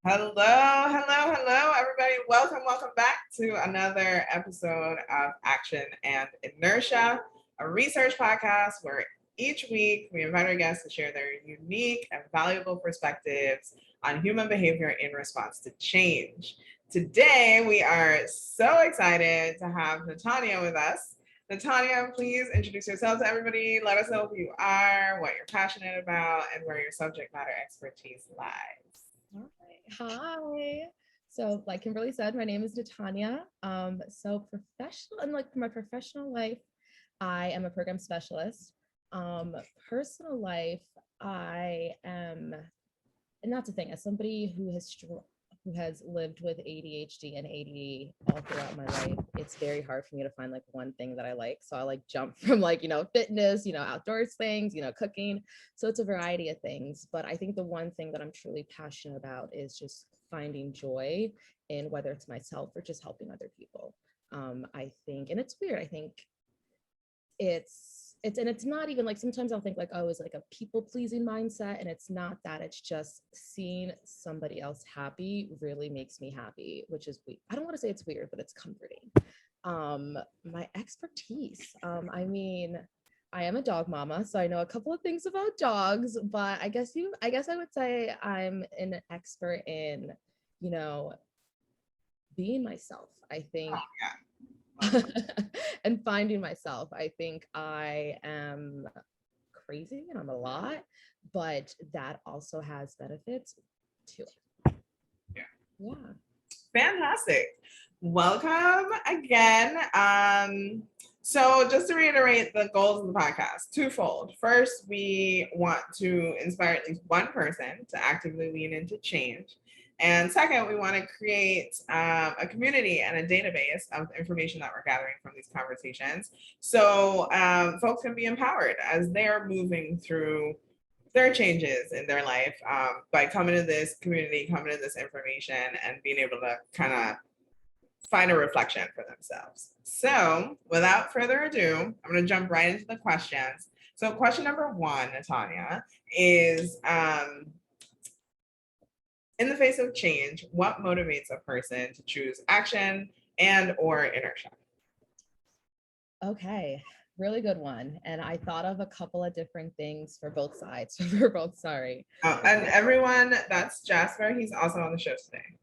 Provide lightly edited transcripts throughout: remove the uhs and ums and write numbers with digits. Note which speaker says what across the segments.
Speaker 1: Hello, everybody. Welcome back to another episode of Action and Inertia, a research podcast where each week we invite our guests to share their unique and valuable perspectives on human behavior in response to change. Today, we are so excited to have Nethania with us. Nethania, please introduce yourself to everybody. Let us know who you are, what you're passionate about, and where your subject matter expertise lies.
Speaker 2: Hi. So, like Kimberly said, my name is Nethania. So professional and like for my professional life, I am a program specialist. Personal life, I am, and that's the thing, as somebody who has lived with ADHD and ADD all throughout my life, it's very hard for me to find like one thing that I like. So I like jump from like, fitness, outdoors things, cooking. So it's a variety of things. But I think the one thing that I'm truly passionate about is just finding joy in whether it's myself or just helping other people. I think, and it's weird, I think it's not even like, sometimes I'll think like, oh, it's like a people pleasing mindset, and it's not that. It's just seeing somebody else happy really makes me happy, which is weird. I don't want to say it's weird, but it's comforting. My expertise, I am a dog mama, so I know a couple of things about dogs, but I guess I would say I'm an expert in, you know being myself, I think.
Speaker 1: Oh, yeah.
Speaker 2: And finding myself. I think I am crazy and I'm a lot, but that also has benefits to it.
Speaker 1: Yeah.
Speaker 2: Yeah.
Speaker 1: Fantastic. Welcome again. So just to reiterate the goals of the podcast, twofold. First, we want to inspire at least one person to actively lean into change. And second, we want to create a community and a database of information that we're gathering from these conversations so folks can be empowered as they're moving through their changes in their life by coming to this community, coming to this information, and being able to kind of find a reflection for themselves. So, without further ado, I'm going to jump right into the questions. So, question number one, Nethania, is in the face of change, what motivates a person to choose action and or inertia?
Speaker 2: Okay. Really good one. And I thought of a couple of different things for both sides. For both, sorry.
Speaker 1: Oh, and everyone, that's Jasper. He's also on the show today.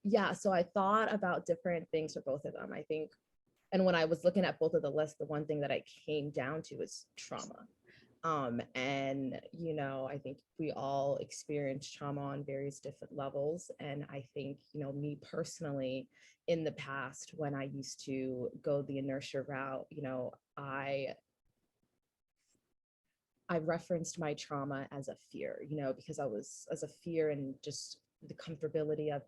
Speaker 2: Yeah, so I thought about different things for both of them. I think, and when I was looking at both of the lists, the one thing that I came down to is trauma. And I think we all experience trauma on various different levels. And I think, me personally, in the past, when I used to go the inertia route, I referenced my trauma as a fear, because I was as a fear, and just the comfortability of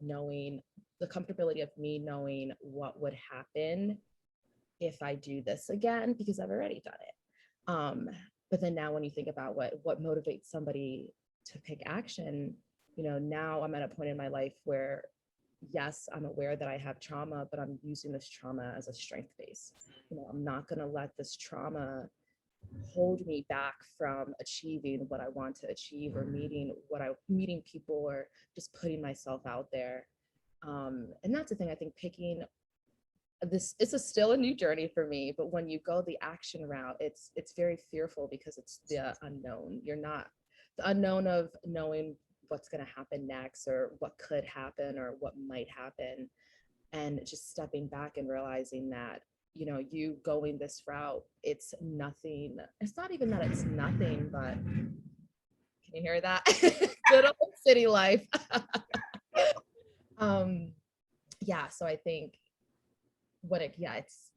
Speaker 2: me knowing what would happen if I do this again, because I've already done it. But then now when you think about what motivates somebody to pick action, now I'm at a point in my life where, yes, I'm aware that I have trauma, but I'm using this trauma as a strength base. I'm not going to let this trauma hold me back from achieving what I want to achieve, or meeting people, or just putting myself out there. And that's the thing, I think, picking this, still a new journey for me, but when you go the action route, it's very fearful, because it's the unknown. You're not the unknown of knowing what's going to happen next, or what could happen, or what might happen. And just stepping back and realizing that, you going this route, it's nothing. It's not even that it's nothing, but can you hear that? Good old city life. Yeah, so I think it's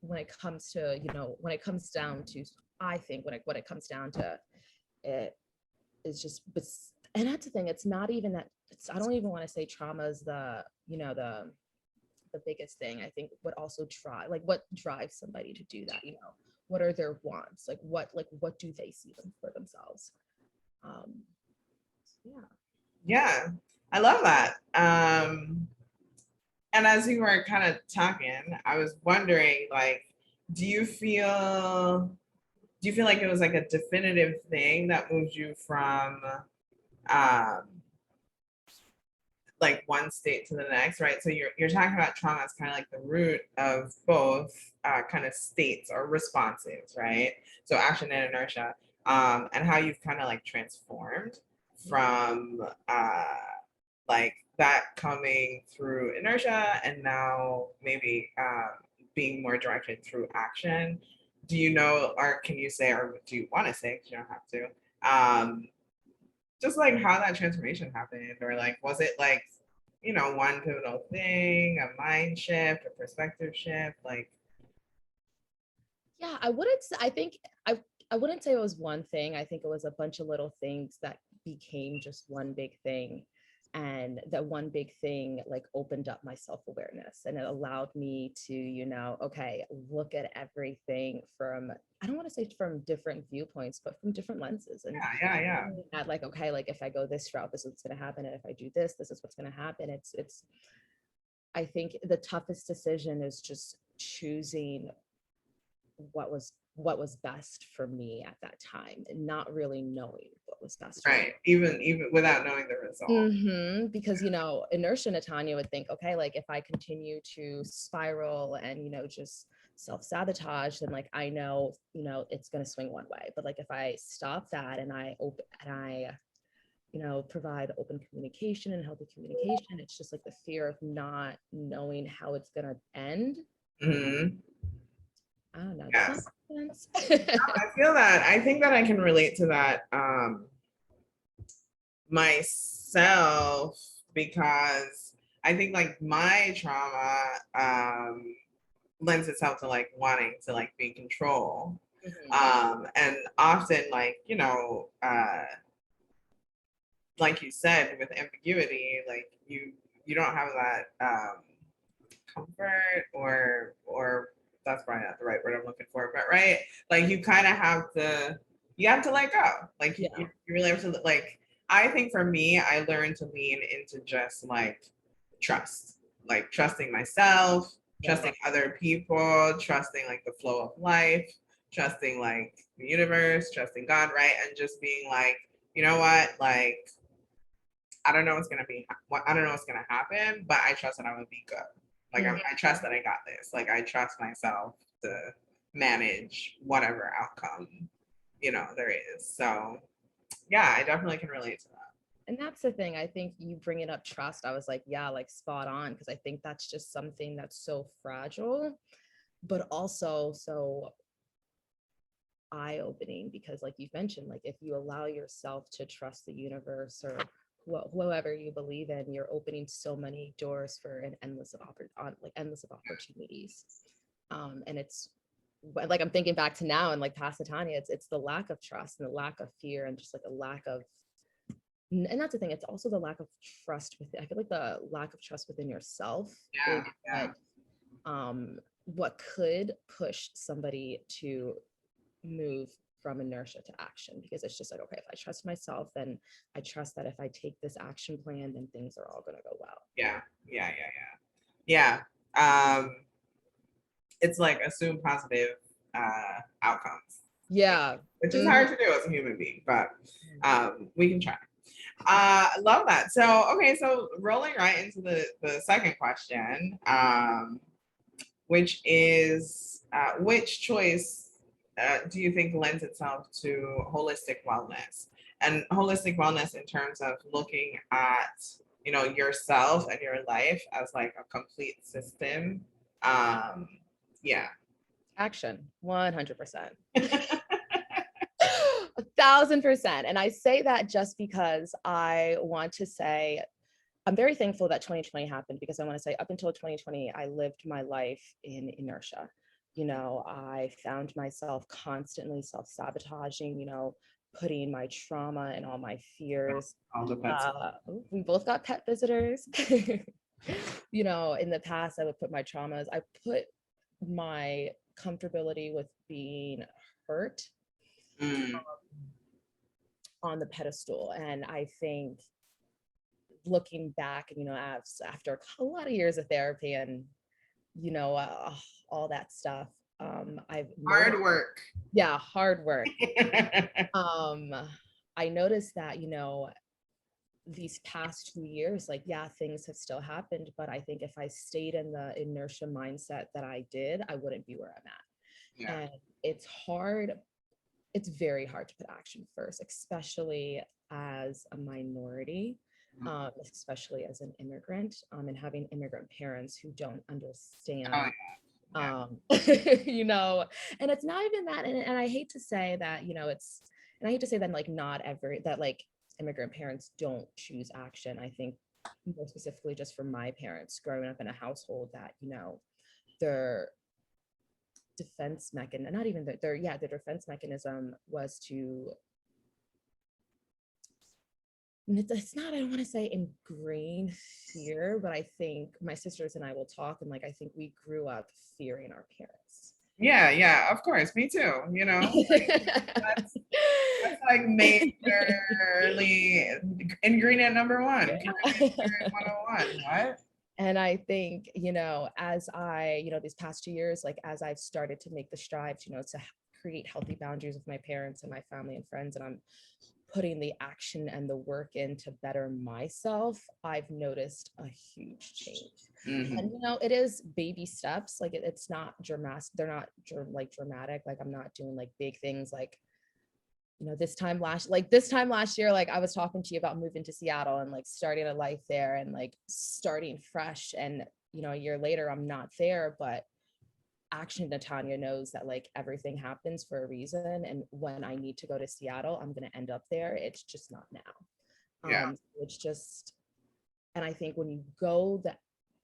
Speaker 2: when it comes to, when it comes down to, I think when it comes down to it, is just, and that's the thing, it's not even that, I don't even want to say trauma is the biggest thing. I think what drives somebody to do that, what are their wants, what do they see them for themselves. Yeah.
Speaker 1: Yeah, I love that. And as you were kind of talking, I was wondering, like, do you feel like it was like a definitive thing that moved you from um, like one state to the next, right? So you're talking about trauma as kind of like the root of both kind of states or responses, right? So action and inertia, and how you've kind of like transformed from like that coming through inertia and now maybe being more directed through action. Do you know, or can you say, or do you want to say, because you don't have to, just like how that transformation happened, or like, was it like, one pivotal thing, a mind shift, a perspective shift, like?
Speaker 2: Yeah, I wouldn't I think I wouldn't say it was one thing. I think it was a bunch of little things that became just one big thing. And that one big thing like opened up my self-awareness, and it allowed me to, okay, look at everything from, I don't want to say from different viewpoints, but from different lenses. And
Speaker 1: Yeah.
Speaker 2: at like, okay, like if I go this route, this is what's going to happen. And if I do this, this is what's going to happen. It's I think the toughest decision is just choosing what was best for me at that time, and not really knowing what was best for me.
Speaker 1: Right. Even without knowing the result.
Speaker 2: Because inertia, Nethania would think, okay, like if I continue to spiral and just self-sabotage, then like I know it's going to swing one way. But like if I stop that and I open and I provide open communication and healthy communication, it's just like the fear of not knowing how it's going to end.
Speaker 1: Mm-hmm.
Speaker 2: I don't know.
Speaker 1: Yes.
Speaker 2: I
Speaker 1: feel that. I think that I can relate to that myself, because I think like my trauma lends itself to like wanting to like be in control. And often like, like you said, with ambiguity, like you don't have that comfort, or that's probably not the right word I'm looking for, but right, like you kind of have to, let go, like you really have to, like, I think for me, I learned to lean into just like trust, like trusting myself, trusting other people, trusting like the flow of life, trusting like the universe, trusting God, right? And just being like, you know what, like I don't know what's gonna happen, but I trust that I'm gonna be good. Like I trust that I got this. Like I trust myself to manage whatever outcome, there is. So yeah, I definitely can relate to that.
Speaker 2: And that's the thing. I think you bringing up trust, I was like, yeah, like spot on, because I think that's just something that's so fragile, but also so eye-opening, because like you've mentioned, like if you allow yourself to trust the universe or whoever you believe in, you're opening so many doors for an endless of opportunities. And it's like I'm thinking back to now and like past Nethania, it's the lack of trust and the lack of fear and just like a lack of, and that's the thing, it's also the lack of trust with, I feel like the lack of trust within yourself is what could push somebody to move from inertia to action, because it's just like, okay, if I trust myself, then I trust that if I take this action plan, then things are all going to go well.
Speaker 1: Yeah. It's like assume positive outcomes, which is hard to do as a human being, but we can try. I love that. So okay, so rolling right into the second question, which is which choice do you think lends itself to holistic wellness? And holistic wellness in terms of looking at, yourself and your life as like a complete system. Yeah.
Speaker 2: Action, 100%. 1,000%. And I say that just because I want to say, I'm very thankful that 2020 happened, because I want to say up until 2020, I lived my life in inertia. I found myself constantly self-sabotaging, putting my trauma and all my fears. We both got pet visitors. In the past, I would put my traumas, I put my comfortability with being hurt on the pedestal. And I think looking back, after a lot of years of therapy and, all that stuff, I've
Speaker 1: hard work.
Speaker 2: Yeah, hard work. I noticed that, these past 2 years, like, yeah, things have still happened, but I think if I stayed in the inertia mindset that I did, I wouldn't be where I'm at.
Speaker 1: Yeah.
Speaker 2: And it's hard. It's very hard to put action first, especially as a minority, especially as an immigrant, and having immigrant parents who don't understand,
Speaker 1: Yeah.
Speaker 2: you know, and it's not even that. And I hate to say that, and I hate to say that, like, not every, that like immigrant parents don't choose action. I think more specifically just for my parents growing up in a household that, their defense mechanism, not even their defense mechanism was to, it's not, I don't want to say ingrain fear, but I think my sisters and I will talk, and like, I think we grew up fearing our parents.
Speaker 1: Yeah, of course, me too, that's like majorly ingredient number one.
Speaker 2: Yeah.
Speaker 1: Ingredient 101. What?
Speaker 2: And I think, as I, these past 2 years, like, as I've started to make the strides, to create healthy boundaries with my parents and my family and friends, and I'm putting the action and the work in to better myself, I've noticed a huge change. And, it is baby steps. Like, it's not dramatic. They're not dramatic. Like, I'm not doing like big things like, this time last year, like, I was talking to you about moving to Seattle and like starting a life there and like starting fresh. And, a year later, I'm not there, but Action Nethania knows that like everything happens for a reason. And when I need to go to Seattle, I'm going to end up there. It's just not now.
Speaker 1: Yeah.
Speaker 2: It's just, and I think when you go the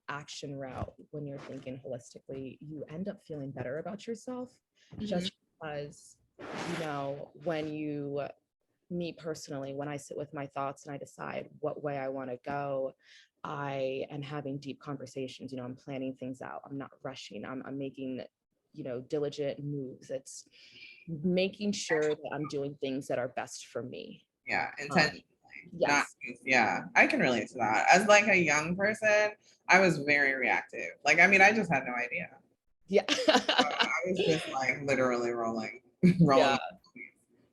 Speaker 2: action route, when you're thinking holistically, you end up feeling better about yourself, just because, when you, me personally, when I sit with my thoughts and I decide what way I want to go, I am having deep conversations. I'm planning things out. I'm not rushing. I'm making, diligent moves. It's making sure that I'm doing things that are best for me.
Speaker 1: Yeah, intentionally.
Speaker 2: Yes.
Speaker 1: Yeah, I can relate to that. As like a young person, I was very reactive. Like, I mean, I just had no idea.
Speaker 2: Yeah.
Speaker 1: I was just like literally rolling.
Speaker 2: Yeah.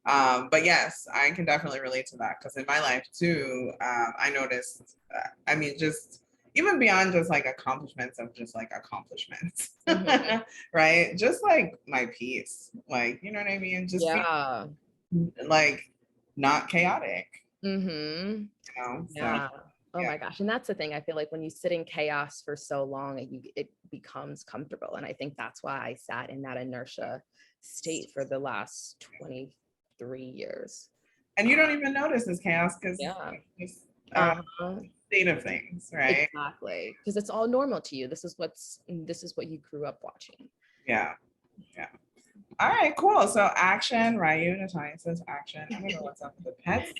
Speaker 1: But yes, I can definitely relate to that because in my life too, I noticed, I mean, just even beyond just like accomplishments of just like accomplishments, right? Just like my peace, like, you know what I mean? Just like not chaotic,
Speaker 2: Yeah.
Speaker 1: So,
Speaker 2: oh my gosh. And that's the thing. I feel like when you sit in chaos for so long, it becomes comfortable. And I think that's why I sat in that inertia state for the last 23 years.
Speaker 1: And you don't even notice this chaos because it's state of things, right?
Speaker 2: Exactly. Because it's all normal to you. This is what you grew up watching.
Speaker 1: Yeah. All right, cool. So action, Ryu, Nethania says action. I don't know what's up with the pets.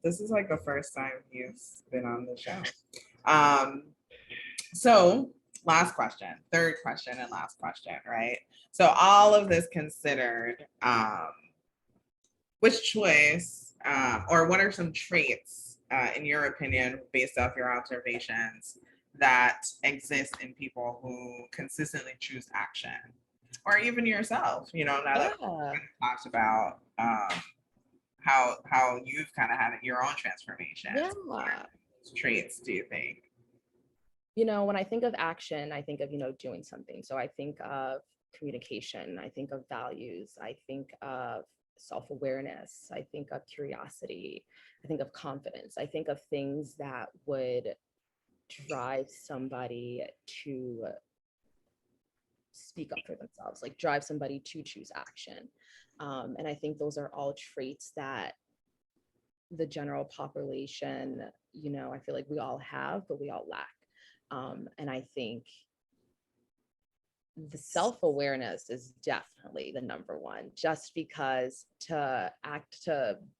Speaker 1: This is like the first time you've been on the show. So last question, third question and last question, right? So all of this considered, which choice or what are some traits, in your opinion, based off your observations, that exist in people who consistently choose action? Or even yourself, now that we talked about how you've kind of had your own transformation. What traits do you think?
Speaker 2: When I think of action, I think of, doing something. So I think of communication, I think of values, I think of self-awareness, I think of curiosity, I think of confidence, I think of things that would drive somebody to speak up for themselves, like drive somebody to choose action. And I think those are all traits that the general population, I feel like we all have, but we all lack. And I think the self-awareness is definitely the number one, just because to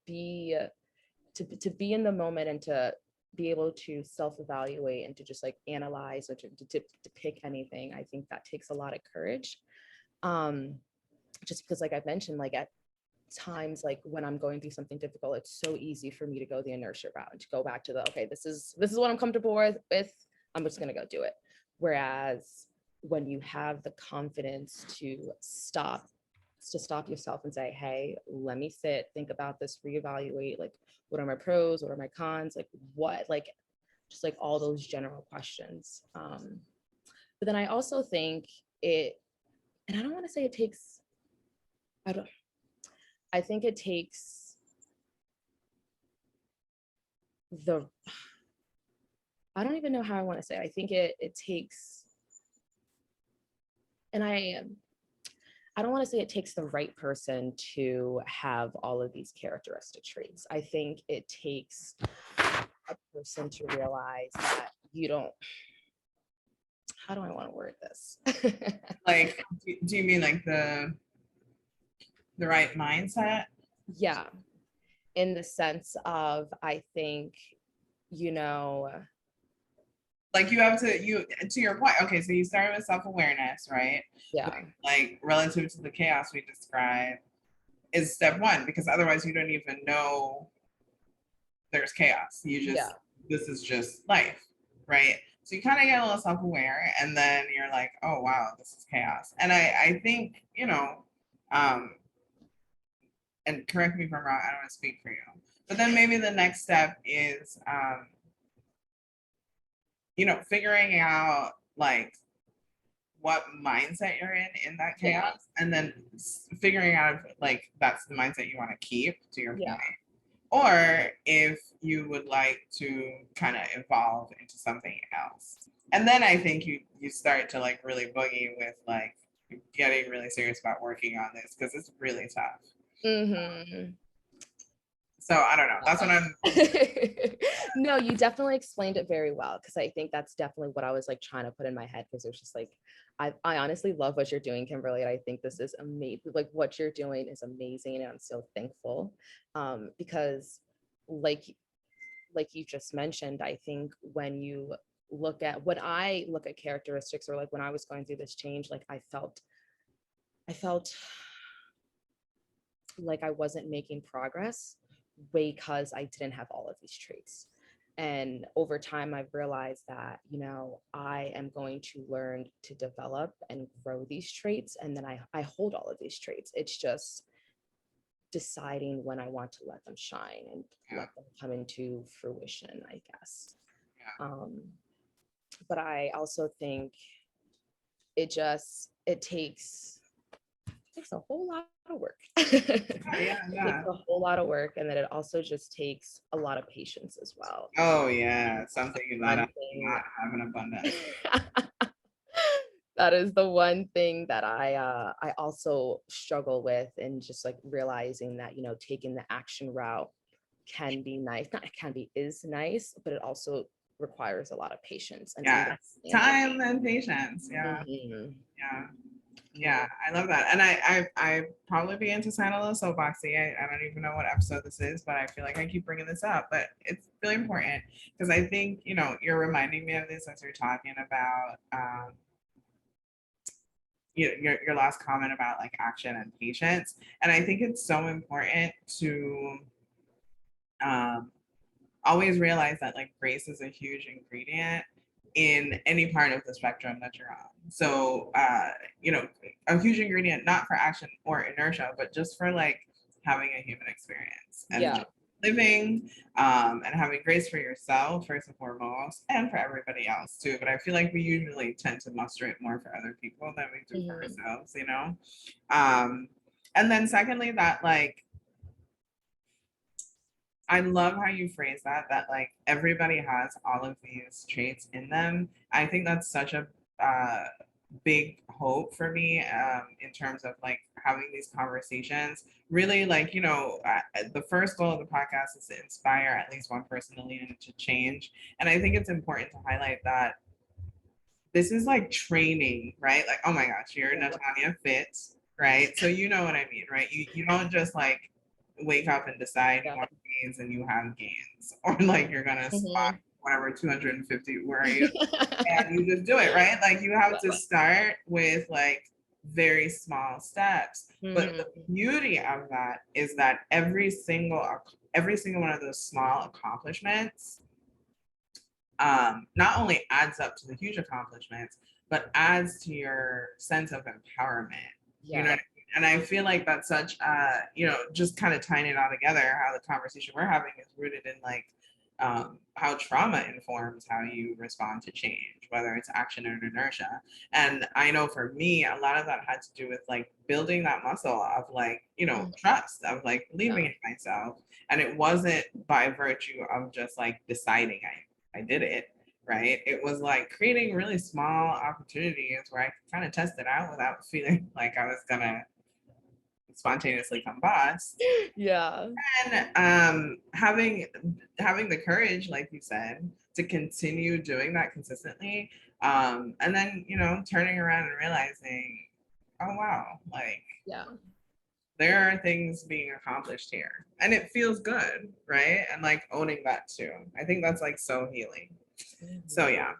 Speaker 2: be in the moment and to be able to self-evaluate and to just like analyze or to pick anything, I think that takes a lot of courage. Just because, like I've mentioned, like at times, like when I'm going through something difficult, it's so easy for me to go the inertia route and to go back to this is what I'm comfortable with, I'm just going to go do it. Whereas when you have the confidence to stop to stop yourself and say, hey, let me sit, think about this, reevaluate, like, what are my pros, what are my cons, like what, like, just like all those general questions. But then I also think it, and I don't want to say it takes, I think it takes the, I don't even know how I want to say it. I think it takes, and I don't want to say it takes the right person to have all of these characteristic traits. I think it takes a person to realize that you don't, how do I want to word this?
Speaker 1: Like, do you mean like the right mindset?
Speaker 2: Yeah, in the sense of, I think, you know,
Speaker 1: Like you have to your point. Okay, so you started with self-awareness, right?
Speaker 2: yeah,
Speaker 1: Like relative to the chaos we described is step one, because otherwise you don't even know there's chaos. You just,
Speaker 2: yeah,
Speaker 1: this is just life, right? So you kind of get a little self-aware and then you're like, oh wow, this is chaos. And I think, and correct me if I'm wrong, I don't want to speak for you. But then maybe the next step is figuring out like what mindset you're in that
Speaker 2: yeah,
Speaker 1: chaos, and then figuring out if like that's the mindset you want to keep, to your
Speaker 2: yeah.
Speaker 1: point, or if you would like to kind of evolve into something else. And then I think you start to like really boogie with like getting really serious about working on this, because it's really tough.
Speaker 2: Mm-hmm.
Speaker 1: So I don't know. That's what I'm.
Speaker 2: No, you definitely explained it very well, because I think that's definitely what I was like trying to put in my head, because it was just like, I honestly love what you're doing, Kimberly, and I think this is amazing. Like what you're doing is amazing, and I'm so thankful, because like you just mentioned, I think when you when I look at characteristics, or like when I was going through this change, like I felt like I wasn't making progress because I didn't have all of these traits. And over time, I've realized that, I am going to learn to develop and grow these traits. And then I hold all of these traits. It's just deciding when I want to let them shine and let them come into fruition, I guess. But I also think it takes a whole lot of work.
Speaker 1: Yeah,
Speaker 2: It takes
Speaker 1: yeah.
Speaker 2: a whole lot of work, and then it also just takes a lot of patience as well.
Speaker 1: Oh yeah, something you
Speaker 2: One
Speaker 1: gotta
Speaker 2: thing
Speaker 1: not have an abundance.
Speaker 2: that is the one thing that I also struggle with, and just like realizing that, taking the action route can be nice. Not can be, is nice, but it also requires a lot of patience and
Speaker 1: Yes, time and patience. Yeah,
Speaker 2: Mhm.
Speaker 1: yeah. Yeah, I love that. And I probably begin to sound a little soapboxy. I don't even know what episode this is, but I feel like I keep bringing this up. But it's really important, because I think, you're reminding me of this as you're talking about your last comment about like action and patience. And I think it's so important to um, always realize that like grace is a huge ingredient in any part of the spectrum that you're on. So, a huge ingredient, not for action or inertia, but just for like having a human experience and
Speaker 2: Yeah.
Speaker 1: living, and having grace for yourself, first and foremost, and for everybody else too. But I feel like we usually tend to muster it more for other people than we do for ourselves, And then secondly, that like, I love how you phrase that like everybody has all of these traits in them. I think that's such a big hope for me, in terms of like having these conversations. Really, like, the first goal of the podcast is to inspire at least one person to lean into change. And I think it's important to highlight that this is like training, right? Like, oh my gosh, you're Nethania Fits, right? So you know what I mean, right? You don't just like wake up and decide you want gains and you have gains, or like you're gonna squat whatever 250, where are you? And you just do it, right? Like you have to start with like very small steps. But the beauty of that is that every single one of those small accomplishments, not only adds up to the huge accomplishments, but adds to your sense of empowerment. You know what I mean? And I feel like that's such, just kind of tying it all together, how the conversation we're having is rooted in like how trauma informs how you respond to change, whether it's action or inertia. And I know for me, a lot of that had to do with like building that muscle of like, trust, of like believing in myself. And it wasn't by virtue of just like deciding I did it. Right. It was like creating really small opportunities where I could kind of test it out without feeling like I was gonna spontaneously combust.
Speaker 2: Yeah.
Speaker 1: And having the courage, like you said, to continue doing that consistently. And then, turning around and realizing, oh wow, like
Speaker 2: Yeah.
Speaker 1: there are things being accomplished here. And it feels good, right? And like owning that too. I think that's like so healing. So yeah.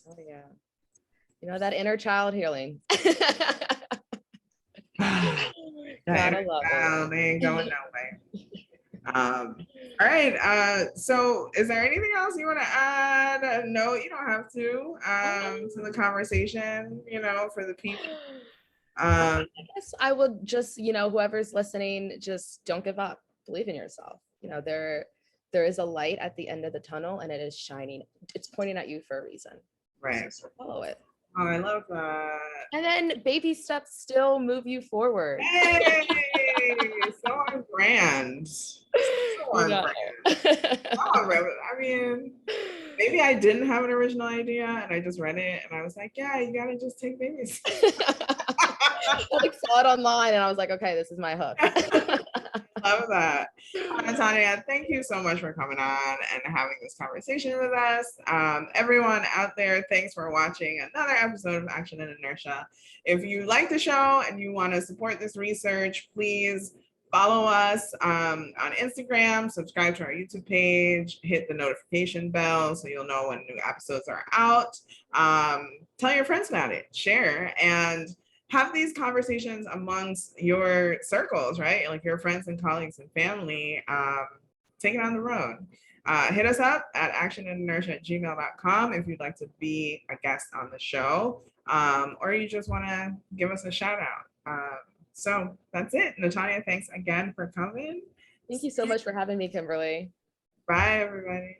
Speaker 2: Oh yeah. That inner child healing. Gotta love it.
Speaker 1: They ain't going no way. All right. So is there anything else you want to add? No, you don't have to the conversation, for the people.
Speaker 2: I guess I would just, whoever's listening, just don't give up. Believe in yourself. There is a light at the end of the tunnel and it is shining. It's pointing at you for a reason.
Speaker 1: Right.
Speaker 2: So follow it.
Speaker 1: Oh, I love that.
Speaker 2: And then baby steps still move you forward.
Speaker 1: Hey, so on brand. So on brand. I mean, maybe I didn't have an original idea and I just read it and I was like, yeah, you gotta just take babies.
Speaker 2: I like saw it online and I was like, okay, this is my hook.
Speaker 1: Love that. Nethania, thank you so much for coming on and having this conversation with us. Everyone out there, thanks for watching another episode of Action and Inertia. If you like the show and you want to support this research, please follow us on Instagram, subscribe to our YouTube page, hit the notification bell so you'll know when new episodes are out. Tell your friends about it, share, and have these conversations amongst your circles, right? Like your friends and colleagues and family. Take it on the road. Hit us up at actioninertia@gmail.com if you'd like to be a guest on the show, or you just want to give us a shout out. So that's it. Nethania, thanks again for coming.
Speaker 2: Thank you so much for having me, Kimberly.
Speaker 1: Bye, everybody.